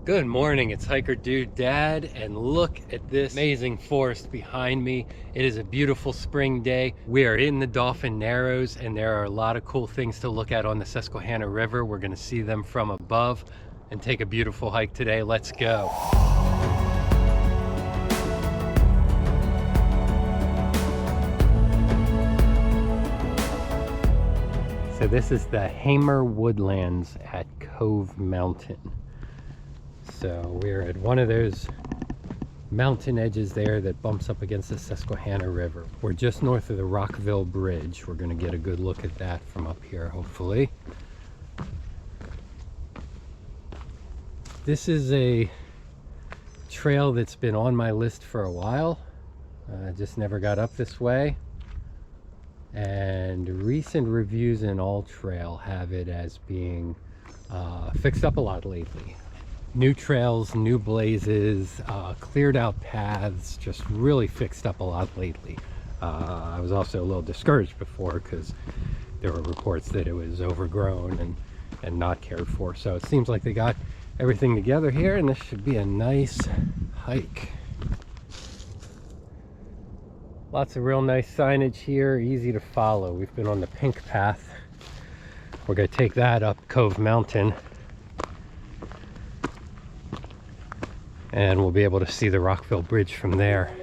Good morning, it's Hiker Dude Dad, and look at this amazing forest behind me. It is a beautiful spring day. We are in the Dauphin Narrows, and there are a lot of cool things to look at on the Susquehanna River. We're gonna see them from above and take a beautiful hike today. Let's go. So this is the Hamer Woodlands at Cove Mountain. So we're at one of those mountain edges there that bumps up against the Susquehanna River. We're just north of the Rockville Bridge. We're going to get a good look at that from up here, hopefully. This is a trail that's been on my list for a while. I just never got up this way. And recent reviews in All Trail have it as being fixed up a lot lately. New trails, new blazes, cleared out paths, just really fixed up a lot lately. I was also a little discouraged before because there were reports that it was overgrown and not cared for. So it seems like they got everything together here, and this should be a nice hike. Lots of real nice signage here, easy to follow. We've been on the pink path. We're going to take that up Cove Mountain, and we'll be able to see the Rockville Bridge from there.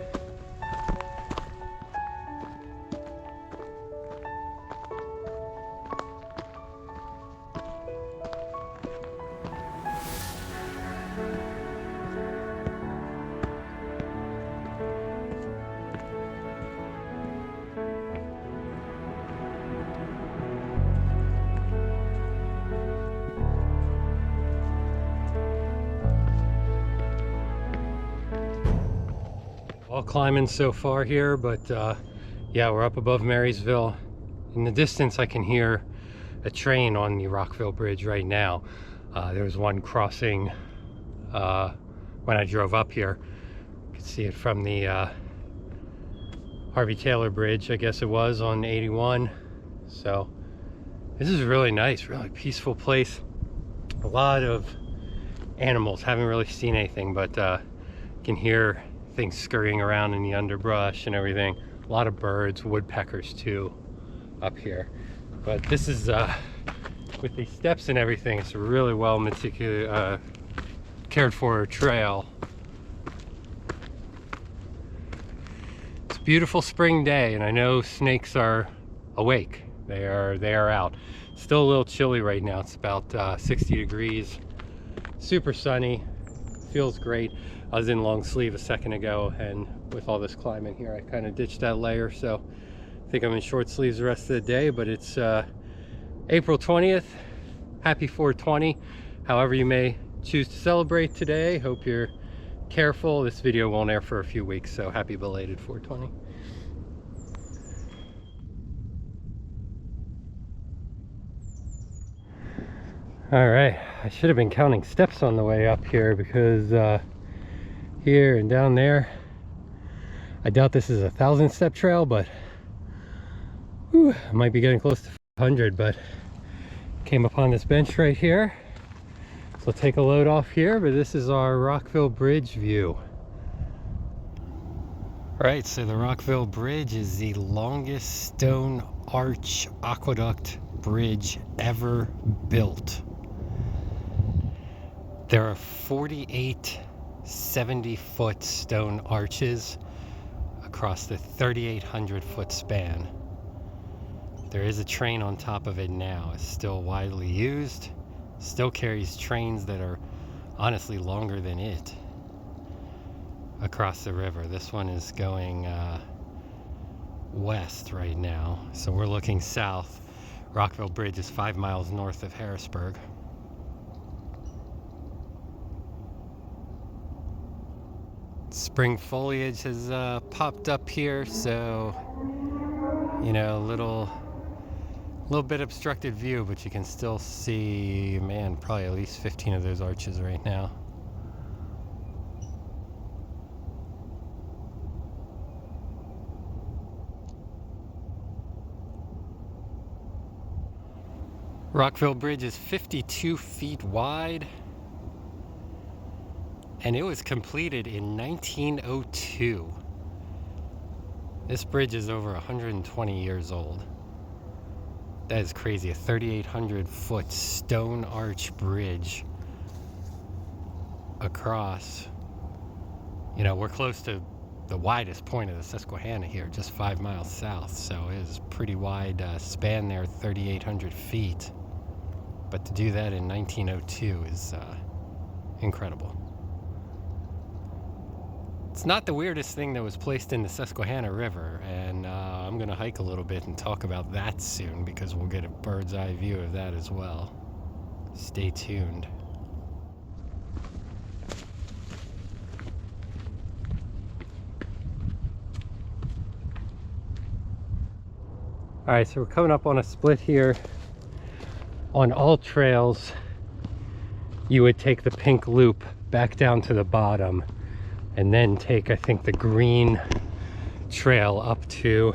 All climbing so far here, but yeah, we're up above Marysville. In the distance I can hear a train on the Rockville Bridge right now. There was one crossing when I drove up here. You could see it from the Harvey Taylor Bridge, I guess it was, on 81. So this is really nice, really peaceful place. A lot of animals, haven't really seen anything, but can hear things scurrying around in the underbrush and everything. A lot of birds, woodpeckers too up here. But this is with the steps and everything, it's a really well cared for trail. It's a beautiful spring day, and I know snakes are awake. They are out. Still a little chilly right now. It's about 60 degrees. Super sunny. Feels great. I was in long sleeve a second ago, and with all this climbing here, I kind of ditched that layer, so I think I'm in short sleeves the rest of the day. But it's April 20th. Happy 420. However you may choose to celebrate today. Hope you're careful. This video won't air for a few weeks, so happy belated 420. All right, I should have been counting steps on the way up here, because here and down there, I doubt this is a 1,000-step trail, but whew, I might be getting close to 500. But came upon this bench right here, so I'll take a load off here. But this is our Rockville Bridge view. All right, so the Rockville Bridge is the longest stone arch aqueduct bridge ever built. There are 48 70-foot stone arches across the 3,800-foot span. There is a train on top of it now. It's still widely used, still carries trains that are honestly longer than it across the river. This one is going west right now, so we're looking south. Rockville Bridge is 5 miles north of Harrisburg. Spring foliage has popped up here, so you know, a little bit obstructed view, but you can still see, man, probably at least 15 of those arches right now. Rockville Bridge is 52 feet wide. And it was completed in 1902. This bridge is over 120 years old. That is crazy, a 3,800 foot stone arch bridge across, you know, we're close to the widest point of the Susquehanna here, just 5 miles south, so it is a pretty wide span there, 3,800 feet. But to do that in 1902 is incredible. It's not the weirdest thing that was placed in the Susquehanna River, and I'm going to hike a little bit and talk about that soon because we'll get a bird's eye view of that as well. Stay tuned. All right, so we're coming up on a split here. On all trails, you would take the pink loop back down to the bottom and then take, I think, the green trail up to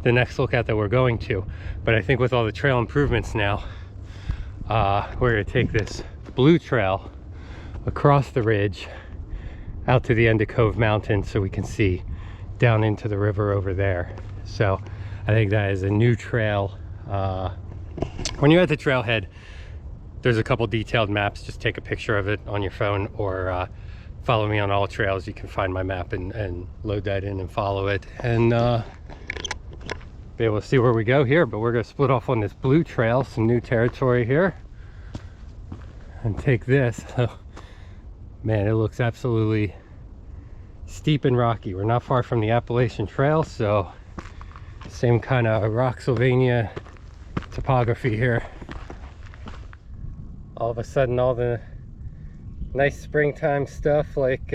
the next lookout that we're going to. But I think with all the trail improvements now, we're gonna take this blue trail across the ridge out to the end of Cove Mountain so we can see down into the river over there. So I think that is a new trail. When you're at the trailhead, there's a couple detailed maps. Just take a picture of it on your phone, or follow me on all trails. You can find my map and load that in and follow it, and be able to see where we go here. But we're gonna split off on this blue trail, some new territory here, and take this. Oh, man, it looks absolutely steep and rocky. We're not far from the Appalachian Trail, so same kind of Rockville topography here. All of a sudden, all the nice springtime stuff like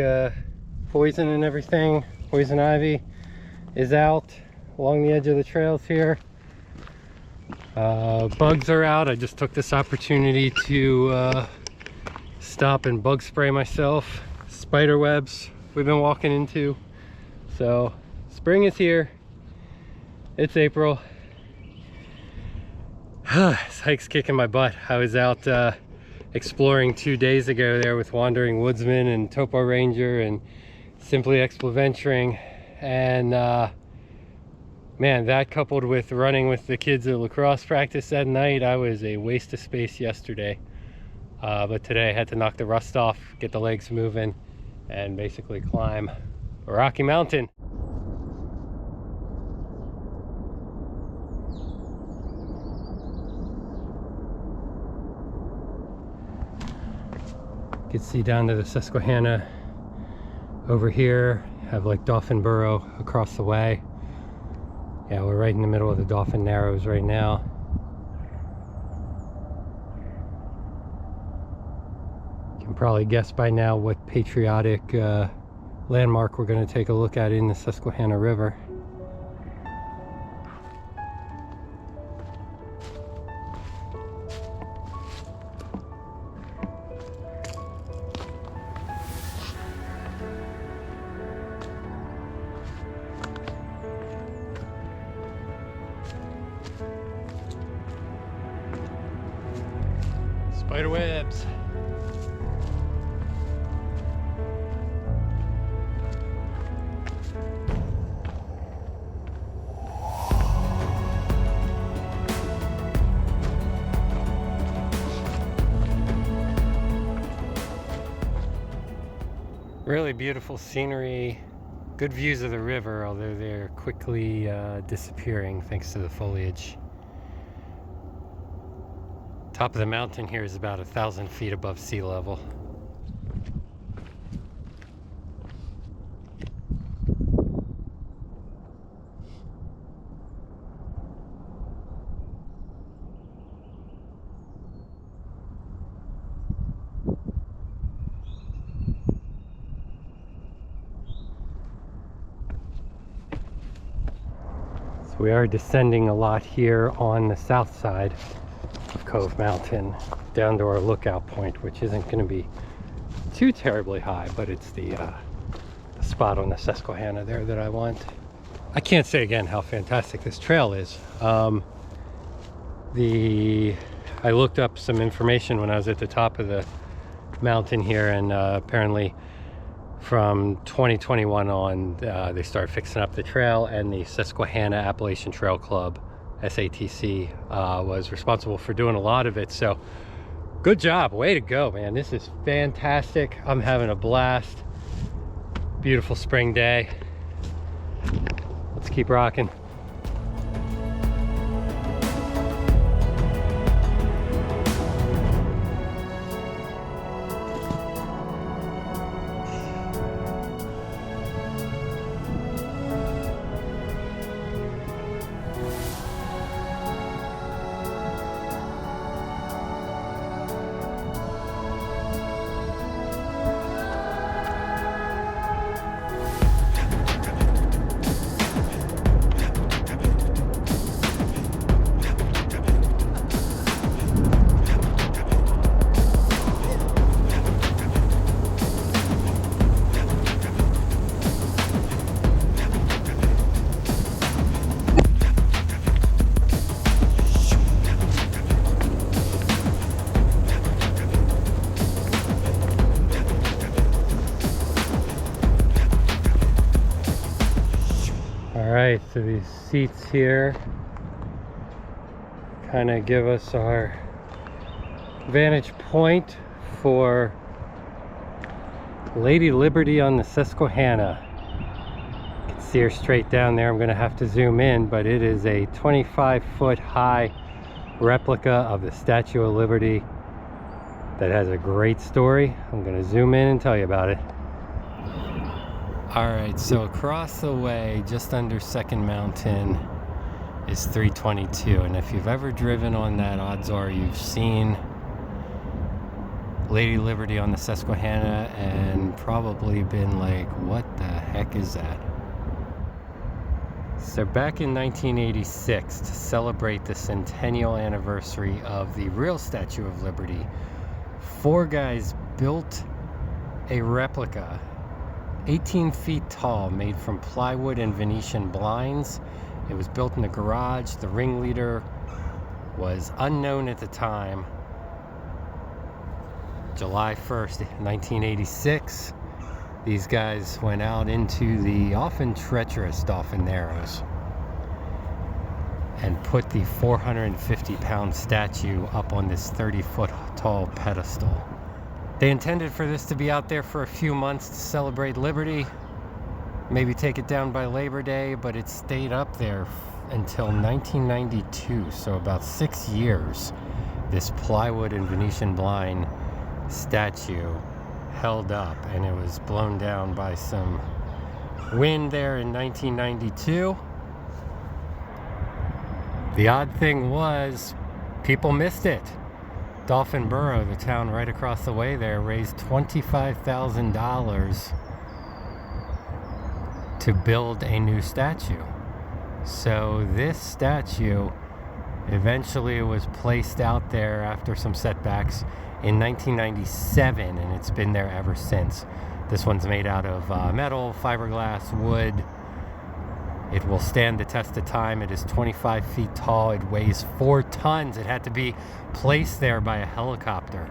poison and everything, poison ivy, is out along the edge of the trails here. Bugs are out. I just took this opportunity to stop and bug spray myself. Spider webs we've been walking into. So spring is here. It's April. This hike's kicking my butt. I was out exploring 2 days ago there with Wandering Woodsman and Topo Ranger and Simply Exploventuring, and man, that coupled with running with the kids at lacrosse practice that night, I was a waste of space yesterday. But today I had to knock the rust off, get the legs moving, and basically climb a rocky mountain. You can see down to the Susquehanna over here, have like Dauphin Burrow across the way. Yeah, we're right in the middle of the Dauphin Narrows right now. You can probably guess by now what patriotic landmark we're going to take a look at in the Susquehanna River. Spider webs. Really beautiful scenery, good views of the river, although they're quickly disappearing thanks to the foliage. Top of the mountain here is about 1,000 feet above sea level. So we are descending a lot here on the south side of Cove Mountain down to our lookout point, which isn't going to be too terribly high, but it's the spot on the Susquehanna there that I want. I can't say again how fantastic this trail is. I looked up some information when I was at the top of the Mountain here, and apparently from 2021 on, they started fixing up the trail, and the Susquehanna Appalachian Trail Club, SATC, was responsible for doing a lot of it. So good job, way to go, man. This is fantastic. I'm having a blast. Beautiful spring day. Let's keep rocking. Alright, so these seats here kind of give us our vantage point for Lady Liberty on the Susquehanna. You can see her straight down there. I'm going to have to zoom in, but it is a 25-foot high replica of the Statue of Liberty that has a great story. I'm going to zoom in and tell you about it. Alright, so across the way, just under Second Mountain, is 322. And if you've ever driven on that, odds are you've seen Lady Liberty on the Susquehanna and probably been like, what the heck is that? So back in 1986, to celebrate the centennial anniversary of the real Statue of Liberty, 4 guys built a replica 18 feet tall, made from plywood and Venetian blinds. It was built in the garage. The ringleader was unknown at the time. July 1st, 1986, these guys went out into the often treacherous Dauphin Narrows and put the 450-pound statue up on this 30-foot tall pedestal. They intended for this to be out there for a few months to celebrate Liberty, maybe take it down by Labor Day, but it stayed up there until 1992, so about 6 years. This plywood and Venetian blind statue held up, and it was blown down by some wind there in 1992. The odd thing was, people missed it. Dauphin Borough, the town right across the way there, raised $25,000 to build a new statue. So this statue eventually was placed out there after some setbacks in 1997, and it's been there ever since. This one's made out of metal, fiberglass, wood. It will stand the test of time. It is 25 feet tall. It weighs 4 tons. It had to be placed there by a helicopter.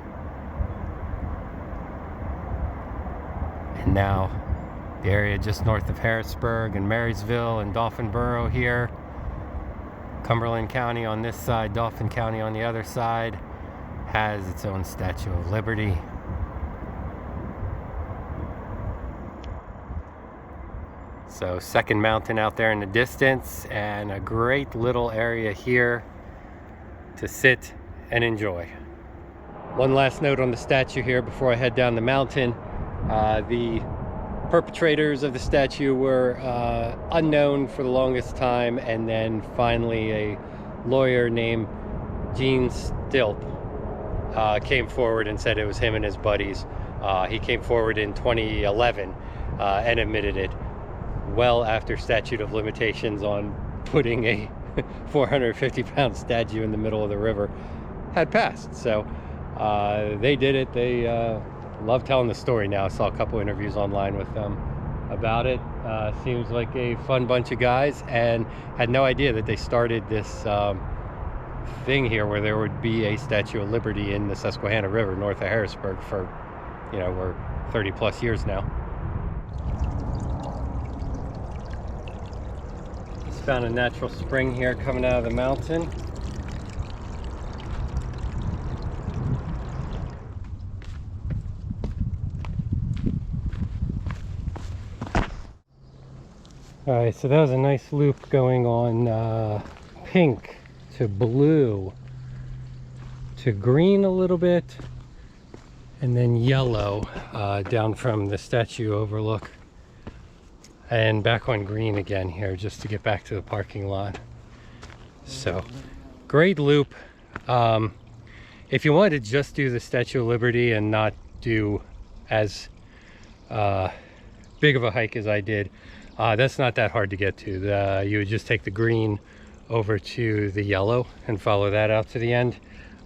And now the area just north of Harrisburg and Marysville and Dauphin Borough here, Cumberland County on this side, Dauphin County on the other side, has its own Statue of Liberty. So Second Mountain out there in the distance, and a great little area here to sit and enjoy. One last note on the statue here before I head down the mountain. The perpetrators of the statue were unknown for the longest time, and then finally a lawyer named Gene Stilt came forward and said it was him and his buddies. He came forward in 2011 and admitted it, well after statute of limitations on putting a 450-pound statue in the middle of the river had passed. So they did it. They love telling the story now. I saw a couple interviews online with them about it. Seems like a fun bunch of guys, and had no idea that they started this thing here where there would be a Statue of Liberty in the Susquehanna River north of Harrisburg for you know, we're 30 plus years now. Just found a natural spring here coming out of the mountain. All right, so that was a nice loop going on pink to blue to green a little bit, and then yellow down from the statue overlook, and back on green again here just to get back to the parking lot. So great loop. If you wanted to just do the Statue of Liberty and not do as big of a hike as I did, that's not that hard to get to. You would just take the green over to the yellow and follow that out to the end.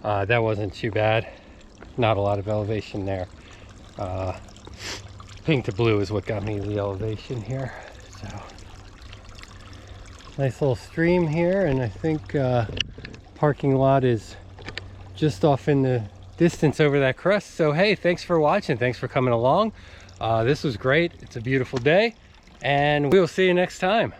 That wasn't too bad. Not a lot of elevation there. Pink to blue is what got me the elevation here. So nice little stream here, and I think parking lot is just off in the distance over that crest. So hey, thanks for watching. Thanks for coming along. This was great. It's a beautiful day, and we will see you next time.